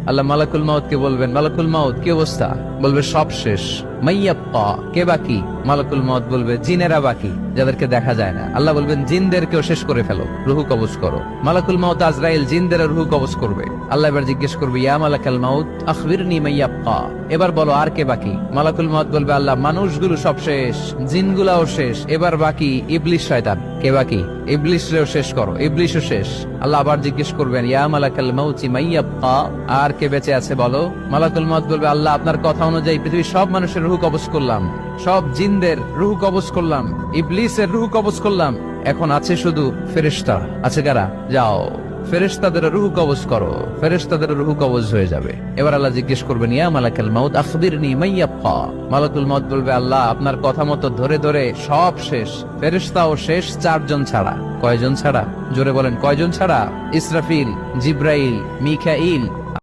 আল্লাহ মালাকুল মাউত কে বলবেন, মালাকুল মাউত কি অবস্থা? বলবে সব শেষ। মাইয়াব্বা, কে বাকি? মালাকুল মাউত বলবে জিনেরা বাকি, যাদেরকে দেখা যায় না। আল্লাহ বলবেন জিনদেরকেও শেষ করে ফেলো, রুহু কবজ করো। মালাকুল মাউত আজরাইল জিনদের রুহু কবজ করবে। আল্লাহ এবার জিজ্ঞেস করবে, ইয়া মালাকাল মাউত আখবিরনি মাইয়াব্বা, এবার বলো আর কে বাকি? মালাকুল মাউত বলবে, আল্লাহ মানুষগুলো সব শেষ, জিনগুলাও শেষ, এবার বাকি ইবলিস শয়তান। কে বাকি? ইবলিসরেও শেষ করো, ইবলিসও শেষ। আল্লাহ আবার জিজ্ঞেস করবেন, ইয়া মালাকাল মাউতি মাইয়াব্বা, আর কে বেঁচে আছে বলো? মালাকুল মাউত বলবে, আল্লাহ আপনার কথা অনুযায়ী পৃথিবীর সব মানুষের রুহু কবজ করলাম, সব জিনদের রুহু কবজ করলাম, ইবলিসের রুহু কবজ করলাম, এখন আছে শুধু ফেরেশতা। আছে কারা? যাও ফেরেশতাদের রুহু কবজ করো। ফেরেশতাদের রুহু কবজ হয়ে যাবে। এবার আল্লাহ জিজ্ঞেস করবেন, ইয়া মালাকাল মাউত আখবিরনি মাইয়াব্বা। মালাকুল মাউত বলবে, আল্লাহ আপনার কথা মতো ধরে ধরে সব শেষ, ফেরেশতাও শেষ, 4 জন ছাড়া। কয়জন ছাড়া? জোরে বলেন, কয়জন ছাড়া? ইসরাফিল, জিব্রাইল, মিকাইল,